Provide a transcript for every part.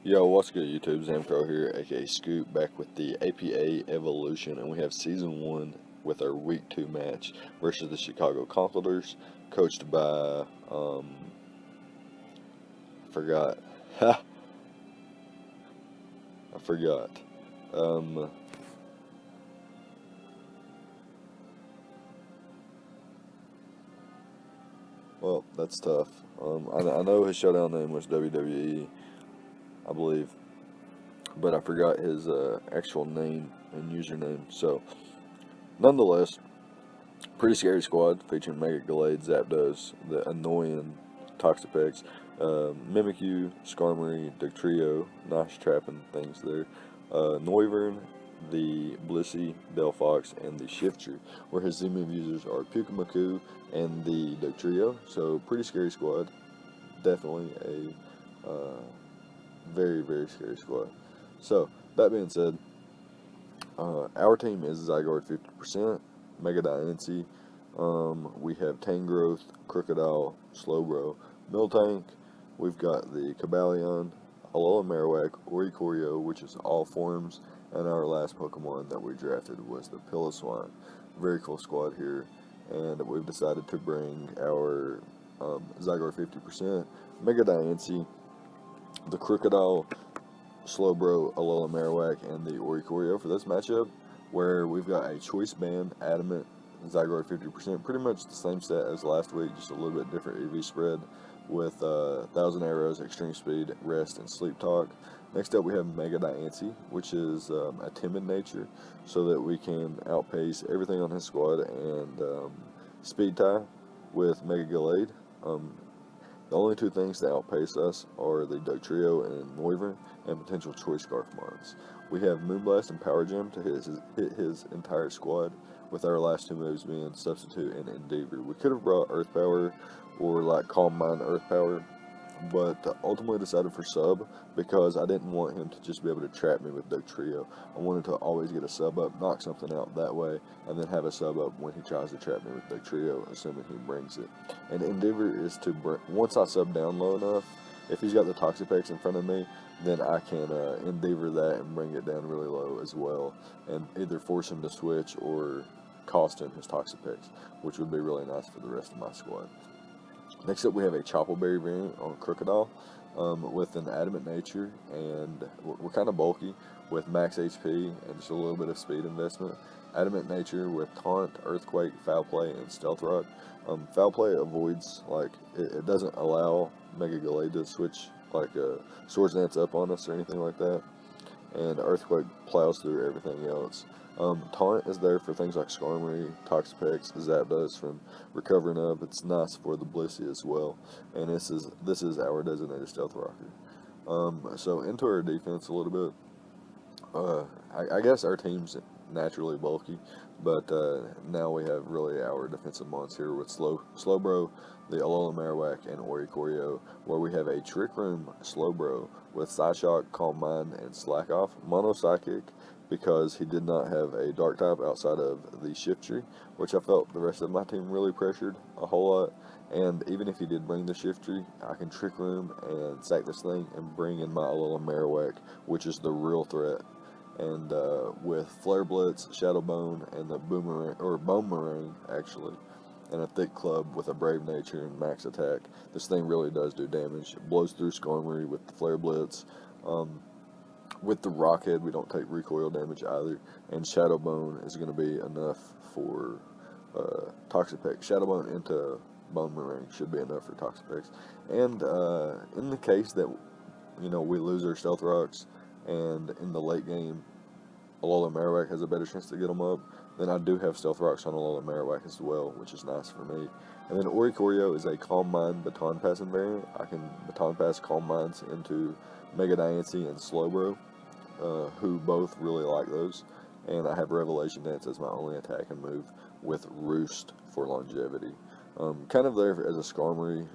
Yo, what's good, YouTube? ZAMCRO here, aka Scoop, back with the APA Evolution, and we have Season 1 with our Week 2 match versus the Chicago Conkeldurrs, coached by, I forgot. Ha! I forgot. Um, well, that's tough. I know his showdown name was WWE, I believe, but I forgot his actual name and username, so, nonetheless, pretty scary squad featuring Mega Gallade, Zapdos, the annoying Toxapex, Mimikyu, Skarmory, Dugtrio, nice trapping things there, Noivern, the Blissey, Delphox, and the Shiftry, where his Z-move users are Pukamaku and the Dugtrio, so pretty scary squad. Definitely a very, very scary squad. So, that being said, our team is Zygarde 50%, Mega Diancie. We have Tangrowth, Crocodile, Slowbro, Miltank. We've got the Cobalion, Alola Marowak, Oricorio, which is all forms, and our last Pokemon that we drafted was the Piloswine. Very cool squad here, and we've decided to bring our Zygarde 50%, Mega Diancie, the Crocodile, Slowbro, Alola Marowak, and the Oricorio for this matchup, where we've got a Choice Band, Adamant, Zygarde 50%, pretty much the same set as last week, just a little bit different EV spread with 1,000 Arrows, Extreme Speed, Rest, and Sleep Talk. Next up, we have Mega Diancie, which is a timid nature, so that we can outpace everything on his squad, and Speed Tie with Mega Gallade. The only two things that outpace us are the Dugtrio and Noivern, and potential Choice Scarf mons. We have Moonblast and Power Gem to hit his entire squad, with our last two moves being Substitute and Endeavor. We could have brought Earth Power or like Calm Mind Earth Power, but ultimately decided for Sub because I didn't want him to just be able to trap me with Dugtrio. I wanted to always get a sub up, knock something out that way, and then have a sub up when he tries to trap me with Dugtrio, assuming he brings it. And Endeavor is to once I sub down low enough, if he's got the Toxapex in front of me, then I can Endeavor that and bring it down really low as well, and either force him to switch or cost him his Toxapex, which would be really nice for the rest of my squad. Next up, we have a Choppleberry variant on Crocodile with an Adamant nature, and we're kind of bulky with max HP and just a little bit of speed investment. Adamant nature with Taunt, Earthquake, Foul Play, and Stealth Rock. Foul Play avoids, like, it doesn't allow Mega Gallade to switch, like, Swords Dance up on us or anything like that, and Earthquake plows through everything else. Taunt is there for things like Skarmory, Toxapex, Zapdos from recovering up. It's nice for the Blissey as well, and this is our designated Stealth Rocker. So into our defense a little bit. I guess our team's naturally bulky, but now we have really our defensive mons here with Slowbro, the Alola Marowak, and Oricorio, where we have a Trick Room Slowbro with Psyshock, Calm Mind, and Slack Off, Mono Psychic, because he did not have a Dark type outside of the Shiftry, which I felt the rest of my team really pressured a whole lot. And even if he did bring the Shiftry, I can Trick Room and sack this thing and bring in my Alola Marowak, which is the real threat. And with Flare Blitz, Shadow Bone, and the Boomerang actually, and a Thick Club with a Brave Nature and max attack, this thing really does do damage. It blows through Skarmory with the Flare Blitz. With the Rockhead, we don't take recoil damage either, and Shadow Bone is going to be enough for Toxapex. Shadow Bone into Boomerang should be enough for Toxapex. And in the case that we lose our Stealth Rocks, and in the late game, Alola Marowak has a better chance to get them up, then I do have Stealth Rocks on Alola Marowak as well, which is nice for me. And then Oricorio is a Calm Mind Baton Passing variant. I can Baton Pass Calm Minds into Mega Diancie and Slowbro, who both really like those. And I have Revelation Dance as my only attack and move with Roost for longevity. Kind of there as a Skarmory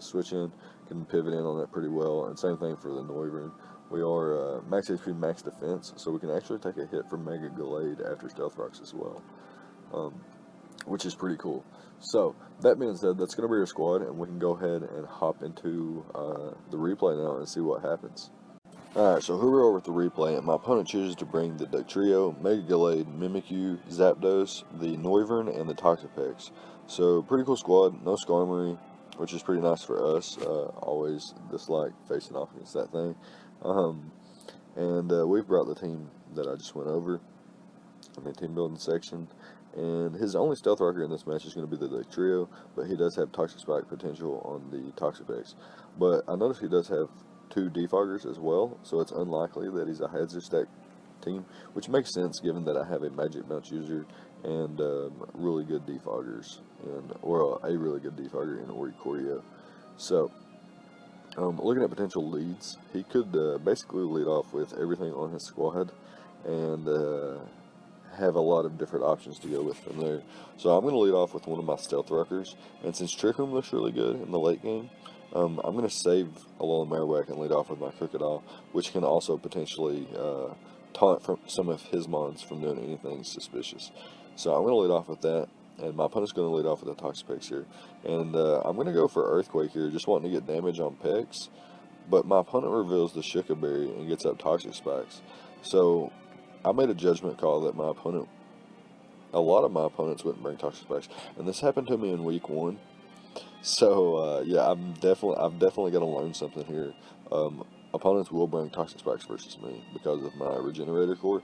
switch in, can pivot in on that pretty well. And same thing for the Noivern. We are max HP, max defense, so we can actually take a hit from Mega Gallade after Stealth Rocks as well, which is pretty cool. So, that being said, that's going to be our squad, and we can go ahead and hop into the replay now and see what happens. Alright, so here we are with the replay, and my opponent chooses to bring the Dugtrio, Mega Gallade, Mimikyu, Zapdos, the Noivern, and the Toxapex. So, pretty cool squad, no Skarmory, which is pretty nice for us. Always dislike facing off against that thing. We've brought the team that I just went over in the team building section. And his only Stealth Rocker in this match is going to be the Dugtrio, but he does have Toxic Spike potential on the Toxapex. But I noticed he does have 2 Defoggers as well, so it's unlikely that he's a Hazard Stack team, which makes sense given that I have a Magic Bounce user and really good Defoggers, or a really good Defogger in Oricorio. So, looking at potential leads, he could basically lead off with everything on his squad and have a lot of different options to go with from there. So I'm going to lead off with one of my Stealth Rockers, and since Trick Room looks really good in the late game, I'm going to save Alola Marowak and lead off with my Crocodile, which can also potentially taunt from some of his mons from doing anything suspicious. So I'm going to lead off with that, and my opponent's going to lead off with a Toxapex here. And I'm going to go for Earthquake here, just wanting to get damage on Pex, but my opponent reveals the Shuka Berry and gets up Toxic Spikes. So I made a judgment call that a lot of my opponents wouldn't bring Toxic Spikes, and this happened to me in week 1. So yeah, I've definitely got to learn something here. Opponents will bring Toxic Spikes versus me because of my Regenerator core.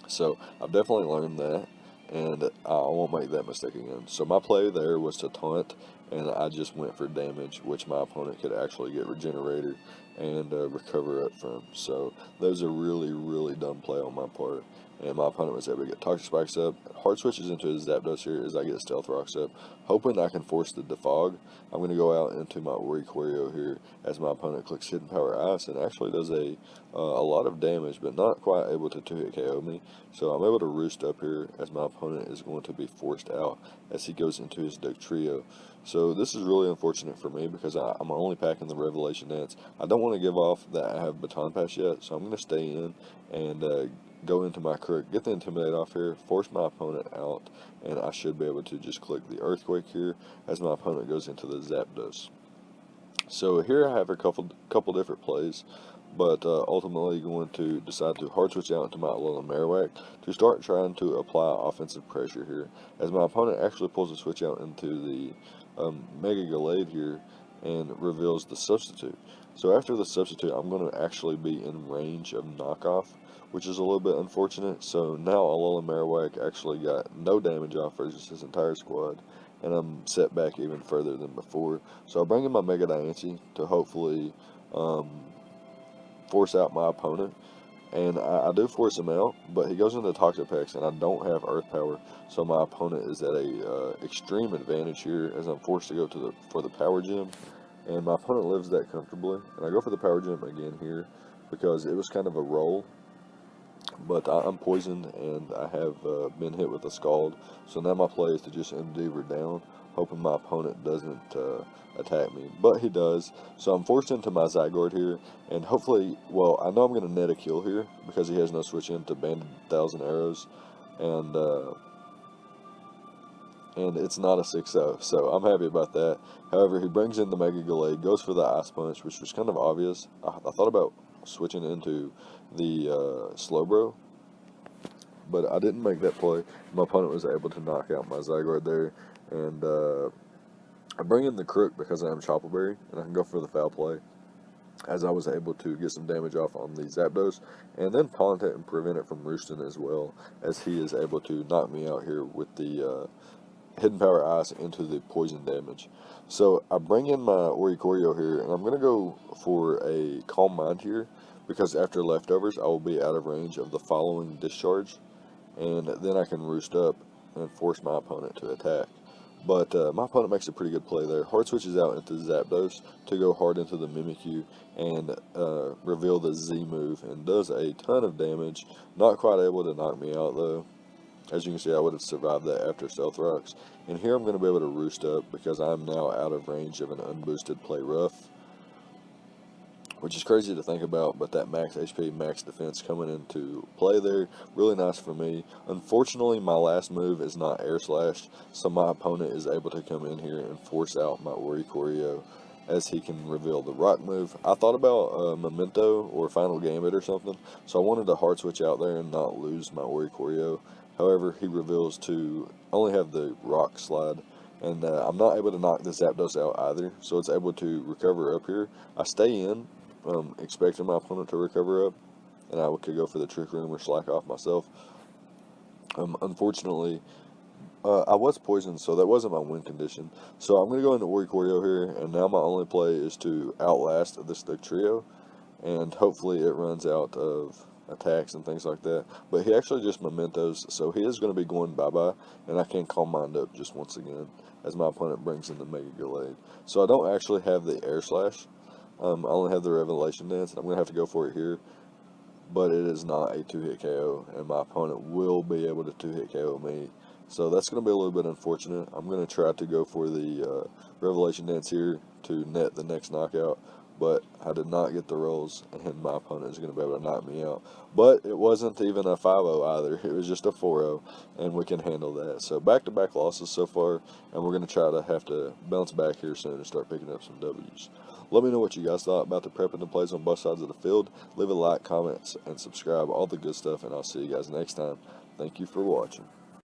So I've definitely learned that, and I won't make that mistake again. So my play there was to taunt, and I just went for damage, which my opponent could actually get Regenerator and recover up from. So that was a really, really dumb play on my part, and my opponent was able to get Toxic Spikes up. Hard switches into his Zapdos here as I get Stealth Rocks up, hoping I can force the Defog. I'm going to go out into my Oricorio here as my opponent clicks Hidden Power Ice and actually does a lot of damage, but not quite able to 2-hit KO me. So I'm able to roost up here as my opponent is going to be forced out as he goes into his Dugtrio. So this is really unfortunate for me because I'm only packing the Revelation Dance. I don't want to give off that I have Baton Pass yet, so I'm going to stay in and go into my Crook, get the Intimidate off here, force my opponent out, and I should be able to just click the Earthquake here as my opponent goes into the Zapdos. So here I have a couple different plays, but ultimately going to decide to hard switch out into my Alola Marowak to start trying to apply offensive pressure here, as my opponent actually pulls a switch out into the Mega Gallade here and reveals the Substitute. So after the Substitute, I'm going to actually be in range of knockoff, which is a little bit unfortunate. So now Alola Marowak actually got no damage off versus his entire squad, and I'm set back even further than before. So I bring in my Mega Diancie to hopefully force out my opponent, and I do force him out, but he goes into Toxapex, and I don't have Earth Power, so my opponent is at a extreme advantage here as I'm forced to go for the Power Gem, and my opponent lives that comfortably, and I go for the Power Gem again here because it was kind of a roll, but I'm poisoned and I have been hit with a Scald, so now my play is to just Endeavor down, hoping my opponent doesn't attack me, but he does. So I'm forced into my Zygarde here, and hopefully, well, I know I'm going to net a kill here because he has no switch into Banded 1,000 Arrows, and it's not a 6-0, so I'm happy about that. However, he brings in the Mega Gallade, goes for the Ice Punch, which was kind of obvious. I thought about switching into the Slowbro, but I didn't make that play. My opponent was able to knock out my Zygarde there, and I bring in the Crook because I am Chopple Berry, and I can go for the foul play, as I was able to get some damage off on the Zapdos, and then taunt it and prevent it from roosting as well, as he is able to knock me out here with the Hidden Power Ice into the poison damage. So I bring in my Oricorio here, and I'm going to go for a Calm Mind here, because after Leftovers I will be out of range of the following Discharge, and then I can roost up and force my opponent to attack. But my opponent makes a pretty good play there. Hard switches out into Zapdos to go hard into the Mimikyu and reveal the Z move, and does a ton of damage. Not quite able to knock me out though. As you can see, I would have survived that after Stealth Rocks. And here I'm going to be able to roost up because I'm now out of range of an unboosted Play Rough, which is crazy to think about, but that max HP, max defense coming into play there, really nice for me. Unfortunately, my last move is not Air Slash, so my opponent is able to come in here and force out my Oricorio as he can reveal the rock move. I thought about Memento or Final Gambit or something, so I wanted to hard switch out there and not lose my Oricorio. However, he reveals to only have the rock slide, and I'm not able to knock the Zapdos out either, so it's able to recover up here. I stay in, expecting my opponent to recover up, and I could go for the Trick Room or Slack Off myself. Unfortunately, I was poisoned, so that wasn't my win condition. So I'm going to go into Oricorio here, and now my only play is to outlast this Dugtrio, and hopefully it runs out of attacks and things like that. But he actually just mementos, so he is going to be going bye-bye, and I can Calm Mind up just once again as my opponent brings in the Mega Gallade. So I don't actually have the Air Slash. I only have the Revelation Dance, and I'm going to have to go for it here. But it is not a 2-hit KO, and my opponent will be able to 2-hit KO me. So that's going to be a little bit unfortunate. I'm going to try to go for the Revelation Dance here to net the next knockout, but I did not get the rolls, and my opponent is going to be able to knock me out. But it wasn't even a 5-0 either. It was just a 4-0, and we can handle that. So back-to-back losses so far, and we're going to try to have to bounce back here soon and start picking up some W's. Let me know what you guys thought about the prep and the plays on both sides of the field. Leave a like, comments, and subscribe, all the good stuff, and I'll see you guys next time. Thank you for watching.